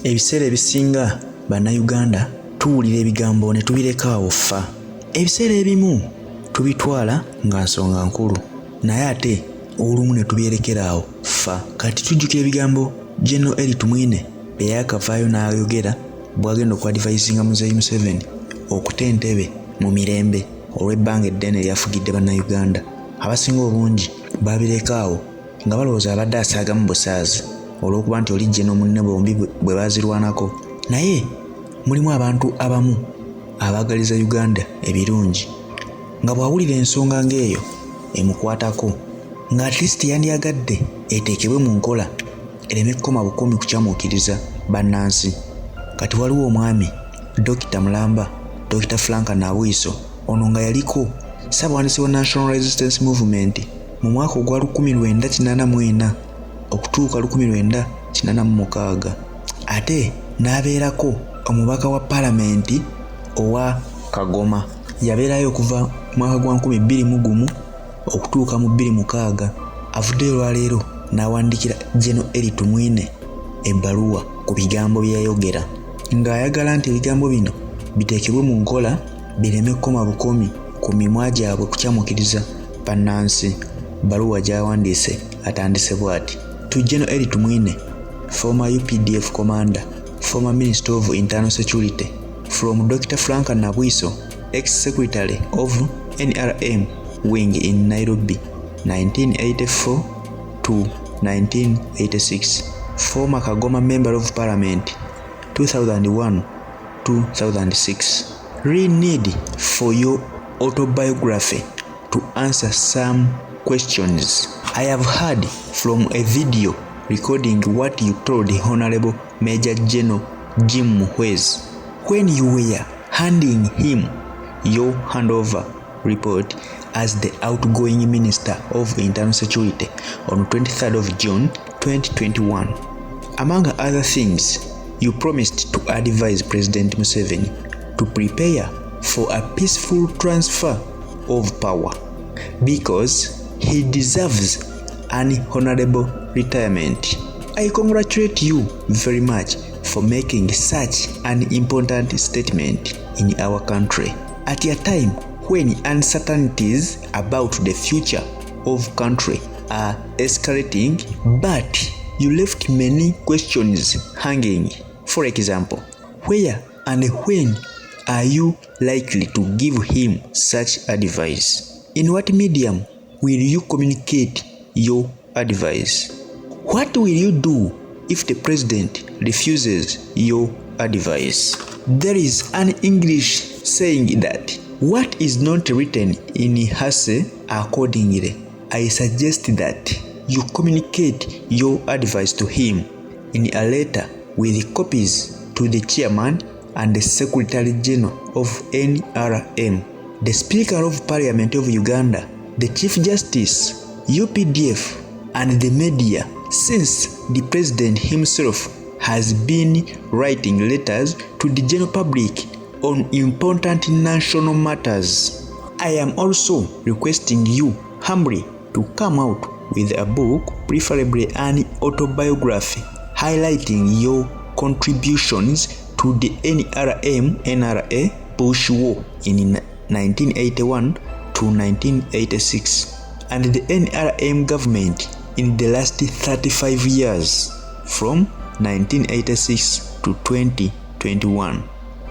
Ebiseera ebisinga bannayuganda tuwulira ebigambo ne tubireka awo ffa. Ebiseera ebimu tubitwala nga nsonga nkulu, naye ate olumu ne tubyerekera awo ffa. Kati tujjukira ebigambo General Elly Tumwine bye yakavaayo n'ayogera bw'agenda okwadivaisinga Muzeeyi Museveni okuta entebe mu mirembe olw'ebbanga eddene lyafugidde bannayuganda. Abasinga obungi babireka awo nga balowooza abadde asaagamu busaazi olw'okuba nti oli General munne bombi bwe baazirwanako. Naye mulimu abantu abamu abaagaliza Uganda ebirungi, nga bw'awulira ensonga ng'eyo emukwatako nga at least yandiyagadde eteekebwe mu nkola ereme kukoma bukomi kukyamuukiriza bannansi. Kati waliwo omwami Dr. Mulamba, Dr. Frank Nabwiso, ono nga yaliko Ssaabawandiisi wa National Resistance Movement mu mwaka ogwa 1984 okutuuka 1986, ate n'abeerako omubaka wa Paalamenti owa Kagoma. Yabeerayo okuva mu mwaka gwa 2001 okutuuka mu 2006. Avuddeyo olwaleero n'awandiikira General Elly Tumwine ebbaluwa ku bigambo bye yayogera, ng'ayagala nti ebigambo bino biteekebwe mu nkola bireme kukoma bukomi ku mimwa gyabwe kukyamukiriza bannansi. Bbaluwa gy'awandiise atandise bw'ati: To General Elly Tumwine, former UPDF commander, former Minister of Internal Security, from Dr. Frank Nabwiso, ex-secretary of NRM wing in Nairobi, 1984 to 1986, former Kagoma member of Parliament, 2001 to 2006. Real need for your autobiography to answer some questions. I have heard from a video recording what you told Honorable Major General Jim Muhwezi when you were handing him your handover report as the outgoing Minister of Internal Security on 23rd of June 2021. Among other things, you promised to advise President Museveni to prepare for a peaceful transfer of power because he deserves an honorable retirement. I congratulate you very much for making such an important statement in our country at a time when uncertainties about the future of country are escalating, but you left many questions hanging. For example, where and when are you likely to give him such advice? In what medium will you communicate your advice? What will you do if the president refuses your advice? There is an English saying that what is not written in hearsay accordingly. I suggest that you communicate your advice to him in a letter with copies to the chairman and the Secretary General of NRM, the Speaker of Parliament of Uganda, the Chief Justice, UPDF, and the media, since the President himself has been writing letters to the general public on important national matters. I am also requesting you humbly to come out with a book, preferably an autobiography, highlighting your contributions to the NRA Bush War in 1981 to 1986 and the NRM government in the last 35 years from 1986 to 2021.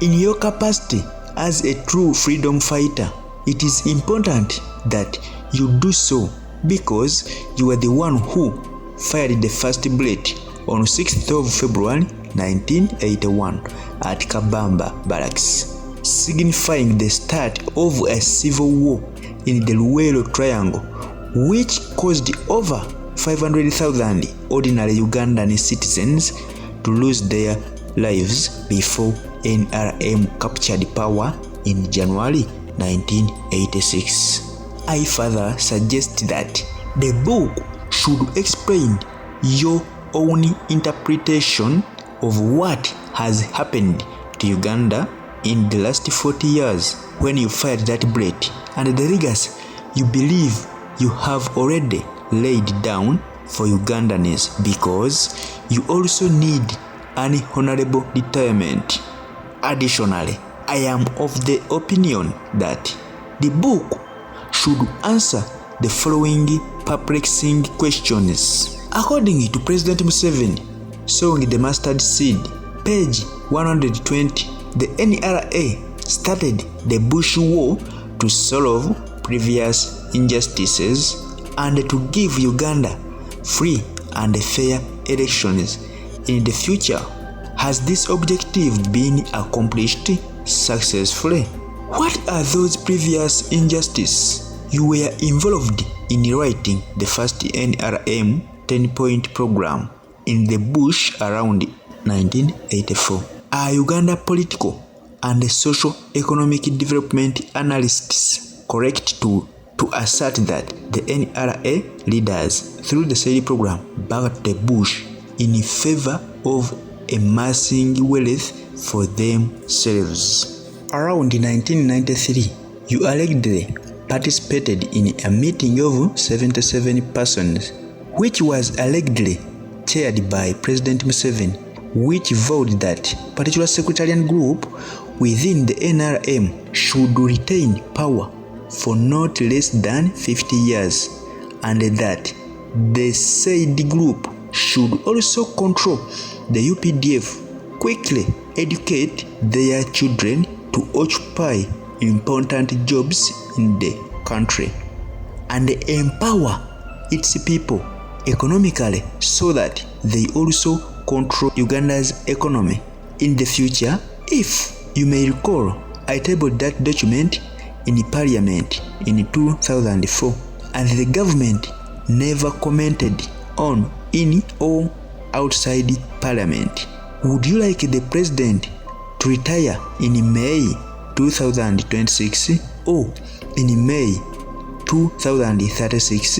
In your capacity as a true freedom fighter, it is important that you do so because you are the one who fired the first bullet on 6th of February 1981 at Kabamba Barracks, signifying the start of a civil war in the Lweyagamba Triangle, which caused over 500,000 ordinary Ugandan citizens to lose their lives before NRM captured power in January 1986. I further suggest that the book should explain your own interpretation of what has happened to Uganda in the last 40 years when you fired that bullet, and the rigors you believe you have already laid down for Ugandans, because you also need an honorable retirement. Additionally, I am of the opinion that the book should answer the following perplexing questions. According to President Museveni, sowing the mustard seed, page 120, the NRA started the Bush War to solve previous injustices and to give Uganda free and fair elections in the future. Has this objective been accomplished successfully? What are those previous injustices? You were involved in writing the first NRM 10-point program in the bush around 1984. Are Uganda political and socio-economic development analysts correct to assert that the NRA leaders through the said program backed the bush in favor of amassing wealth for themselves? Around 1993, you allegedly participated in a meeting of 77 persons, which was allegedly chaired by President Museveni, which vowed that particular sectarian group within the NRM should retain power for not less than 50 years, and that the said group should also control the UPDF, quickly educate their children to occupy important jobs in the country, and empower its people economically so that they also control Uganda's economy in the future. If you may recall, I tabled that document in Parliament in 2004, and the government never commented on in or outside Parliament. Would you like the President to retire in May 2026 or in May 2036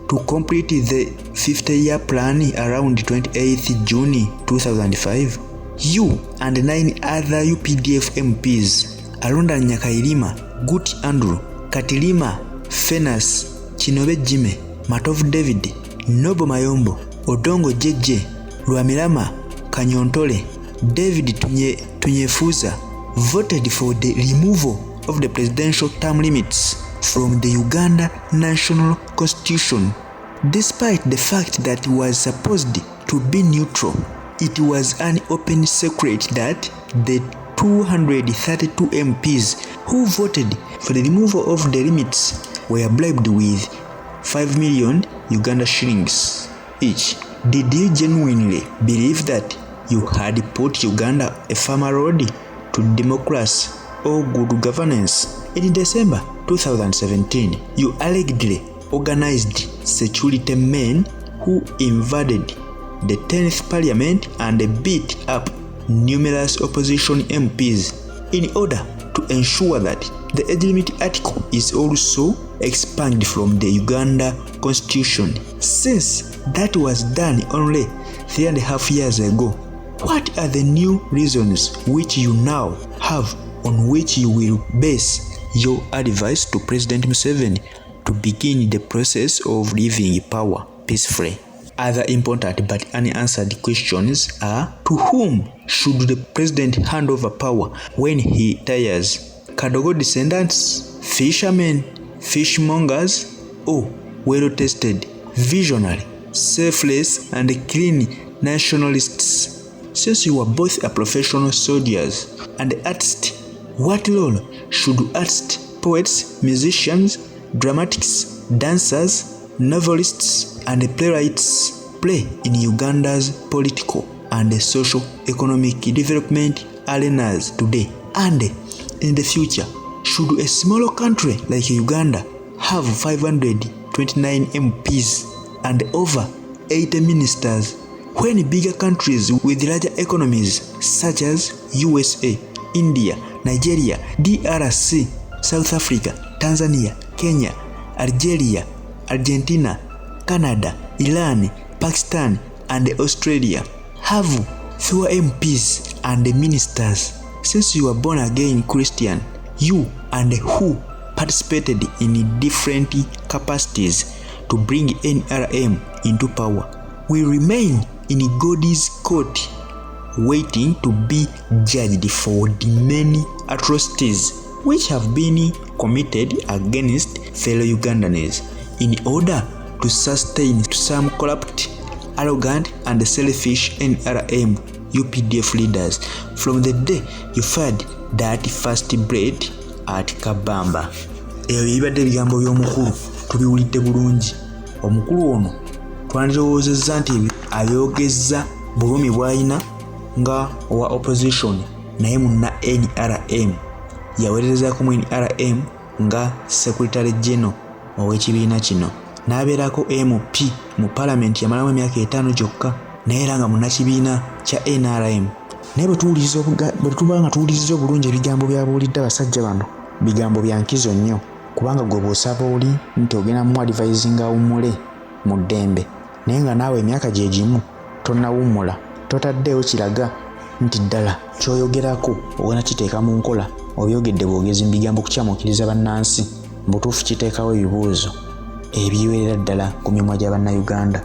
to complete the 50-year plan around 28th June 2005? You and 9 other UPDF MPs, Alonda Nyakairima, Guti Andrew, Katilima, Fenas, Chinobe Jime, Matov David, Nobo Mayombo, Odongo Jeje, Lwamirama, Kanyontole, David Tunyefuza, voted for the removal of the presidential term limits from the Uganda National Constitution. Despite the fact that it was supposed to be neutral, it was an open secret that the 232 MPs who voted for the removal of the limits were bribed with 5 million Uganda shillings each. Did you genuinely believe that you had put Uganda a farmer road to democracy or good governance? In December 2017, you allegedly organized security men who invaded the 10th Parliament and beat up numerous opposition MPs in order to ensure that the age limit article is also expunged from the Uganda Constitution. Since that was done only 3.5 years ago, what are the new reasons which you now have on which you will base your advice to President Museveni to begin the process of leaving power peacefully? Other important but unanswered questions are: to whom should the president hand over power when he retires? Kadogo descendants, fishermen, fishmongers, or well-tested, visionary, selfless, and clean nationalists? Since you are both a professional soldiers and artists, what role should artists, poets, musicians, dramatists, dancers, novelists, and playwrights play in Uganda's political and socio-economic development arenas today and in the future? Should a smaller country like Uganda have 529 MPs and over 80 ministers when bigger countries with larger economies such as USA, India, Nigeria, DRC, South Africa, Tanzania, Kenya, Algeria, Argentina, Canada, Iran, Pakistan, and Australia have fewer MPs and ministers? Since you were born again Christian, you and who participated in different capacities to bring NRM into power will remain in God's court waiting to be judged for the many atrocities which have been committed against fellow Ugandans in order to sustain some corrupt, arrogant and selfish NRM UPDF leaders from the day you fired that first blade at Kabamba. Eyo bibadde ebigambo by'omukulu tubiwulidde bulungi. Omukulu ono twandirowoozezza nti abyogezza bulumi bw'alina nga owa opposition, naye munna NRM yaweerezaako mu NRM nga secretary general ow'ekibiina kino, n'abeerako MP mu parliament yamalamu emyaka 5 gyokka, naye era nga munnakibiina kya NRM. Naye bwe tuba nga tuwuliriza obulungi ebigambo byabuulidde abasajja bano, bigambo bya nkizo nnyo, kubanga gwe bw'osaba oli nti ogenda mu advising Awummule mu ddembe, naye nga naawe emyaka gye gimu tonnawummula, totaddeewo kiraga nti ddala ky'oyogerako ogenda kiteeka mu nkola, obyogedde bwogezi mu bigambo kukyamuukiriza bannansi, butuufu kiteekawo ebibuuzo ebiwerera ddala ku mimwa gya bannayuganda.